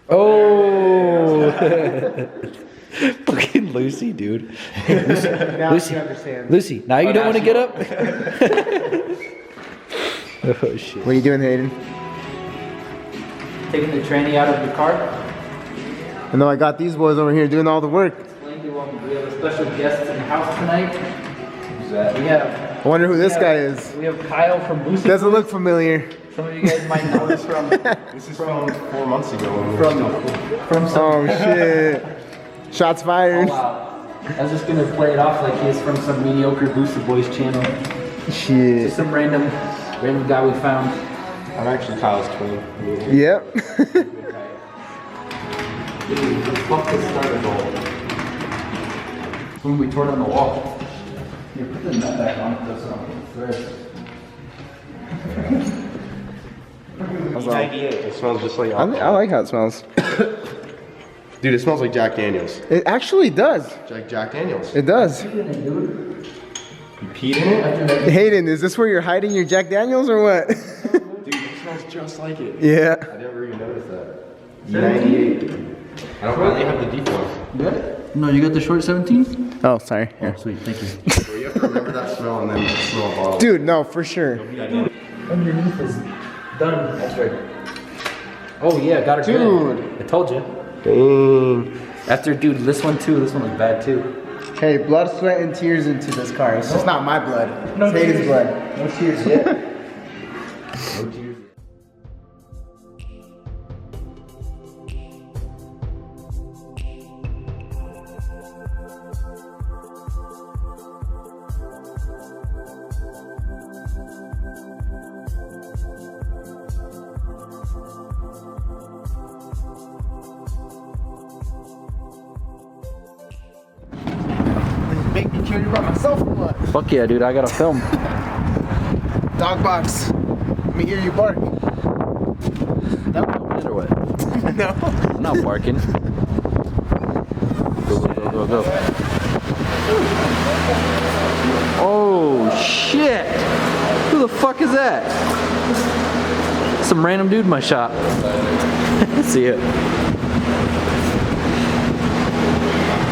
Oh! Fucking Lucy, dude. Hey, Lucy, Now Lucy, she understands. Lucy, now you don't want to get up? Oh, shit. What are you doing, Hayden? Taking the tranny out of the car. I know I got these boys over here doing all the work. Explain to them we have a special guest in the house tonight. Who's that? We have. I wonder who this guy is. We have Kyle from Lucy. Doesn't look familiar. Some of you guys might know this from. This is from 4 months ago when we were From some. Oh shit. Shots fired. Oh, wow. I was just gonna play it off like he's from some mediocre Booster Boys channel. Shit. Just some random guy we found. I'm actually Kyle's twin. Yep. Dude, the fuck this started all. When we tore down the wall. You put the nut back on it, threads. 98. It smells just like I like how it smells. Dude, it smells like Jack Daniels. It actually does. Jack Daniels. It does. You peed in it? Hayden, is this where you're hiding your Jack Daniels or what? Dude, it smells just like it. Yeah. I never even noticed that. 98. I don't really have the deep one. You got it? No, you got the short 17? Oh, sorry. Oh, sweet, thank you. So you have to remember that smell and then smell a bottle. Dude, no, for sure. Underneath is done. That's right. Oh yeah, got her Dude. good. I told you. Dang. After, dude, this one was bad too. Hey, blood, sweat, and tears into this car. It's just not my blood. No It's Hayden's tears. blood. No tears yet. No tears yet. Make me carry by myself or what? Fuck yeah, dude, I gotta film. Dogbox. Let me hear you bark. That one open it or what? No. I'm not barking. Go, go, go, go, go. Oh, shit! Who the fuck is that? Some random dude in my shop. See it.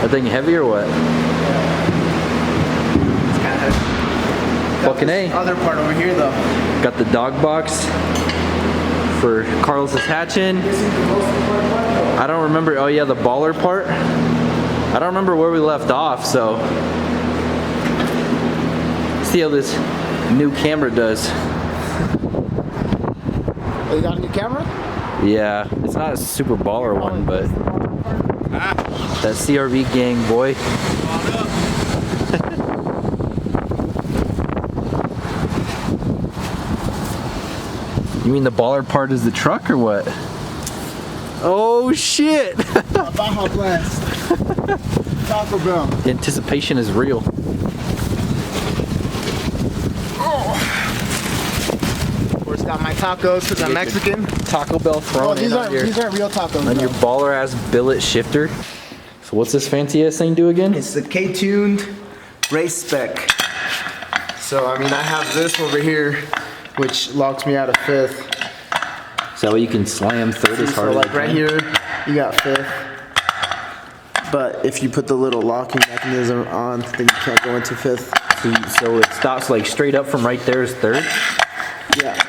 That thing heavy or what? It's kind of Fucking A. other part over here though. Got the dog box for Carlos's hatching. I don't remember. Oh yeah, the baller part. I don't remember where we left off, so see how this new camera does. Oh, you got a new camera? Yeah, it's not a super baller one, but that CRV gang, boy. You mean the baller part is the truck or what? Oh shit! Baja Blast. Taco Bell. The anticipation is real. Of course, got my tacos because I'm Mexican. Taco Bell Oh, thrown these in aren't on real tacos. your though. baller ass billet shifter. So what's this fancy ass thing do again? It's the K-tuned race spec. So I mean, I have this over here, which locks me out of fifth. So that way you can slam third as So hard like as you right can. here, you got fifth. But if you put the little locking mechanism on, then you can't go into fifth. So it stops like straight up from right there is third. Yeah.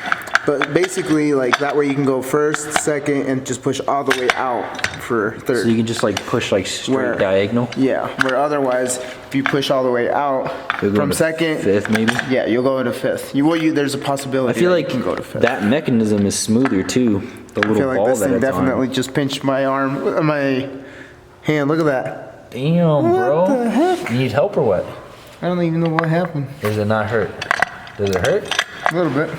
But basically, like that way you can go first, second, and just push all the way out for third. So you can just like push like straight Where- diagonal. Yeah. Where otherwise, if you push all the way out You'll go from to second, fifth maybe. yeah, you'll go into fifth. There's a possibility. I feel that like you can go to fifth. that mechanism is smoother too. The I little feel like ball this that thing it's definitely on. just pinched my arm, my hand. Look at that. Damn, bro. What the heck? You need help or what? I don't even know what happened. Or does it not hurt? Does it hurt? A little bit.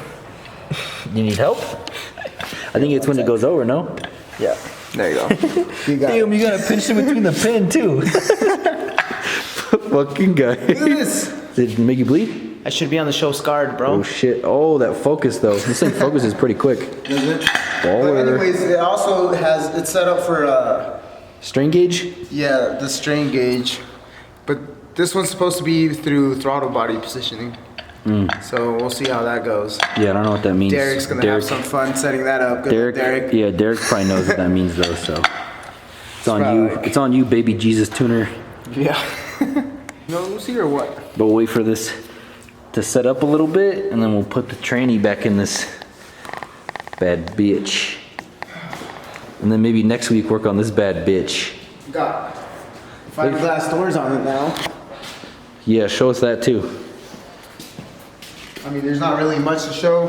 You need help? I think it's when it goes over, no? Yeah. There you go. You got it. Damn, you gotta pinch in between the pin too. Fucking guy. Look at this. Did it make you bleed? I should be on the show scarred, bro. Oh shit. Oh, that focus though. This thing focuses pretty quick. Does it? But Baller. anyways, it also has, it's set up for, Strain gauge? yeah, the strain gauge. But this one's supposed to be through throttle body positioning. So we'll see how that goes. Yeah, I don't know what that means. Derek's gonna have some fun setting that up. Good luck, Derek. Yeah, Derek probably knows what that means though. So it's on you. like- It's on you, baby Jesus tuner. Yeah. No, we'll see or what? But we'll wait for this to set up a little bit, and then we'll put the tranny back in this bad bitch. And then maybe next week work on this bad bitch. Got fiberglass doors on it now. Yeah, show us that too. I mean, there's not really much to show.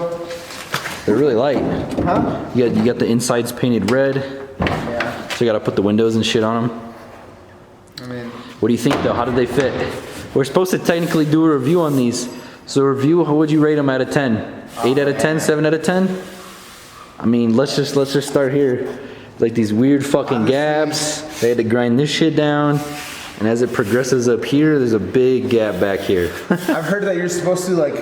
They're really light. Huh? You got the insides painted red, Yeah. so you gotta put the windows and shit on them. I mean, What do you think though? How did they fit? We're supposed to technically do a review on these. So review, how would you rate them out of 10? 8 out of 10, 7 out of 10? I mean, let's just start here. Like these weird fucking gaps. They had to grind this shit down. And as it progresses up here, there's a big gap back here. I've heard that you're supposed to like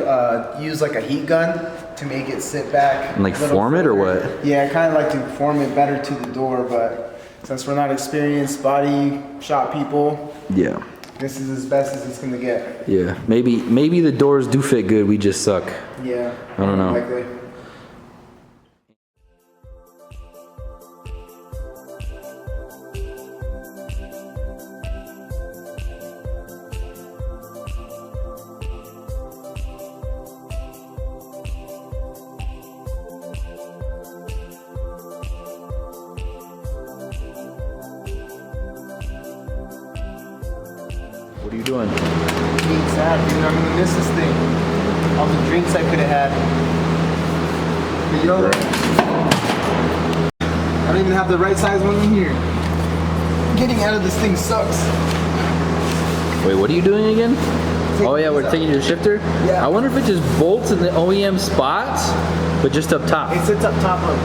use like a heat gun to make it sit back. And like a little form it or further. what? Yeah, I kind of like to form it better to the door, but since we're not experienced body shop people, Yeah. this is as best as it's gonna get. Yeah. Maybe the doors do fit good, we just suck. Yeah. I don't know. Likely. What are you doing? Being sad, dude. I'm gonna miss this thing. All the drinks I could have had. But you know, I don't even have the right size one in here. Getting out of this thing sucks. Wait, what are you doing again? Oh yeah, we're taking your shifter? Yeah. I wonder if it just bolts in the OEM spots, but just up top. It sits up top of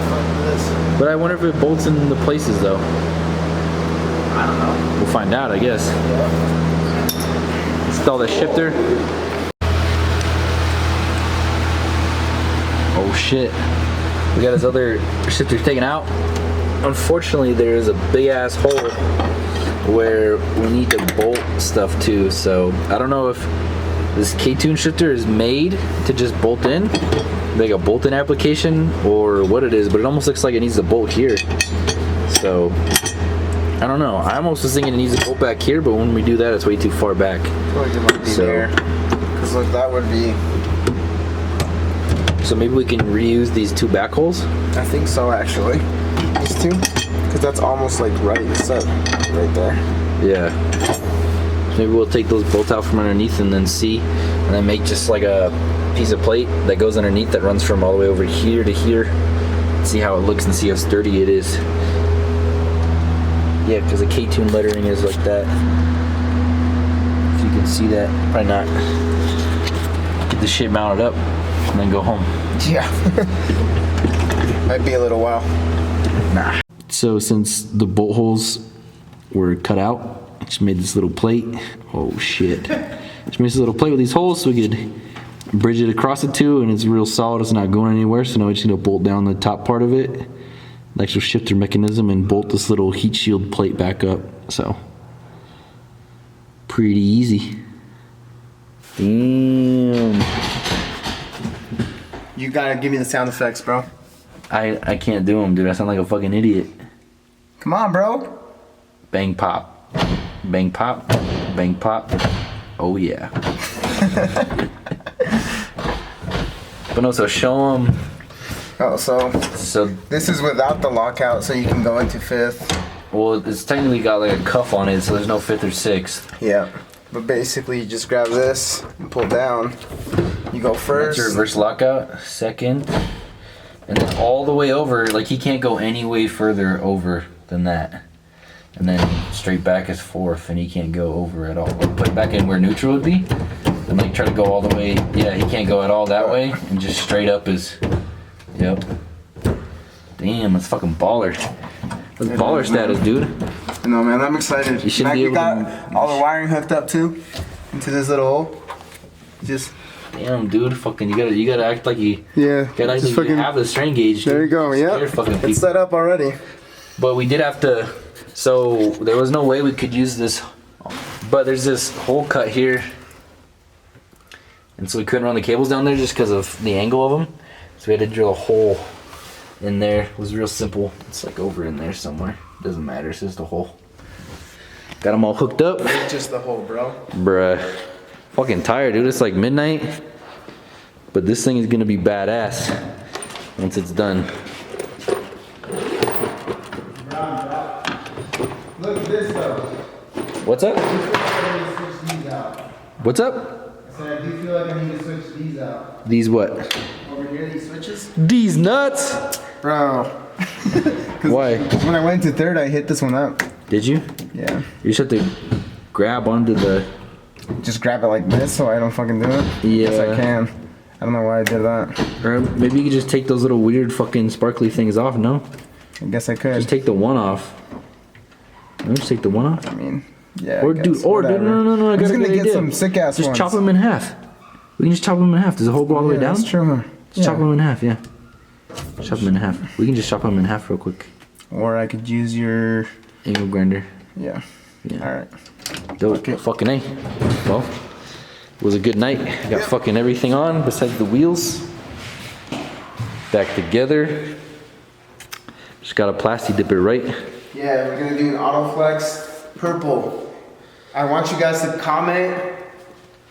this. But I wonder if it bolts in the places though. I don't know. We'll find out, I guess. Install the shifter. Oh shit. We got his other shifter taken out. Unfortunately, there is a big ass hole where we need to bolt stuff to, so I don't know if this K-Tune shifter is made to just bolt in, like a bolt-in application, or what it is, but it almost looks like it needs to bolt here. So I don't know. I almost was thinking it needs to bolt back here, but when we do that, it's way too far back. Well, you might be So- there. Because look, that would be. So maybe we can reuse these two back holes. I think so, actually. These two? Because that's almost like right set right there. Yeah. Maybe we'll take those bolts out from underneath and then see, and then make just like a piece of plate that goes underneath that runs from all the way over here to here. See how it looks and see how sturdy it is. Yeah, because the K-Tune lettering is like that. If you can see that, probably not. Get the shit mounted up and then go home. Yeah. Might be a little while. Nah. So since the bolt holes were cut out, I just made this little plate. Oh shit. Just made this little plate with these holes so we could bridge it across the two, and it's real solid, it's not going anywhere. So now we just need to bolt down the top part of it, the actual shifter mechanism, and bolt this little heat shield plate back up. So pretty easy. Damn. You gotta give me the sound effects, bro. I can't do them, dude. I sound like a fucking idiot. Come on, bro. Bang pop. Bang pop. Bang pop. Oh yeah. But no, so show them. Oh, so So, this is without the lockout, so you can go into fifth. well, it's technically got like a cuff on it, so there's no fifth or sixth. Yeah. But basically, you just grab this and pull down. You go That's first. your reverse lockout, second, and then all the way over. Like he can't go any way further over than that. And then straight back is fourth, and he can't go over at all. Or put it back in where neutral would be, and like try to go all the way. Yeah, he can't go at all that way, and just straight up is. Yep. Damn, that's fucking baller. That's baller status, dude. No, man, I'm excited. You should Mac, be we able got to- all the wiring hooked up too into this little hole. Just Damn, dude, fucking, you gotta act like you. yeah. Gotta act just like you have the strain gauge. There you dude. go. Yeah. Scare fucking It's people. set up already. But we did have to. So there was no way we could use this. But there's this hole cut here, and so we couldn't run the cables down there just because of the angle of them. So we had to drill a hole in there. It was real simple. It's like over in there somewhere. Doesn't matter, it's just a hole. Got them all hooked up. It's just the hole, bro. Bruh. Fucking tired, dude. It's like midnight. But this thing is gonna be badass once it's done. Look at this though. What's up? I need to switch these out. What's up? I said I do feel like I need to switch these out. These what? Over here, these switches. These nuts! Bro. Why? When I went to third, I hit this one up. Did you? Yeah. You just have to grab onto the... Just grab it like this so I don't fucking do it? Yeah. Yes, I can. I don't know why I did that. Or maybe you could just take those little weird fucking sparkly things off, no? I guess I could. Just take the one off. No, just take the one off. I mean, yeah. Or I guess. dude, no, I I'm got just a gonna good get idea. some sick ass Just ones. chop them in half. We can just chop them in half. Does the hole go all the way down? That's true, huh? Just chop them in half, yeah. Chop them in half. We can just chop them in half real quick. Or I could use your... Angle grinder. Yeah. Yeah. Alright. Dope. Okay. Fucking A. Well, it was a good night. Got fucking everything on besides the wheels. Back together. Just gotta plasti dip it right. Yeah, we're gonna do an autoflex purple. I want you guys to comment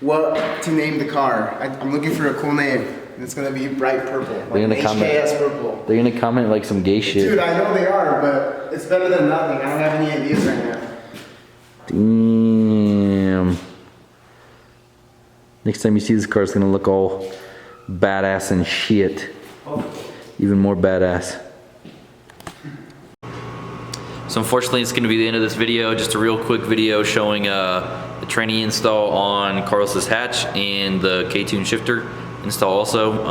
what to name the car. I'm looking for a cool name. It's gonna be bright purple. Like They're gonna HKS comment. purple. They're gonna comment like some gay shit. Dude, I know they are, but it's better than nothing. I don't have any ideas right now. Damn. Next time you see this car, it's gonna look all badass and shit. Even more badass. So unfortunately, it's gonna be the end of this video. Just a real quick video showing the tranny install on Carlos's hatch and the K-Tune shifter install also.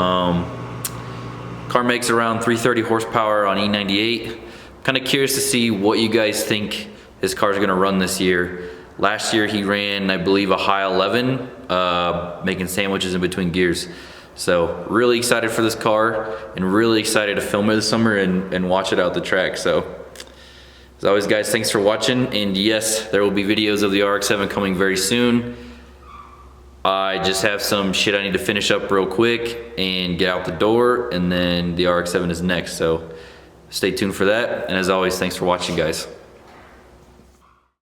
Car makes around 330 horsepower on E98. Kind of curious to see what you guys think this car's gonna run this year. Last year he ran, I believe, a high 11, making sandwiches in between gears. So really excited for this car and really excited to film it this summer and watch it out the track. So as always, guys, thanks for watching. And yes, there will be videos of the RX-7 coming very soon. I just have some shit I need to finish up real quick and get out the door, and then the RX-7 is next. So stay tuned for that. And as always, thanks for watching, guys.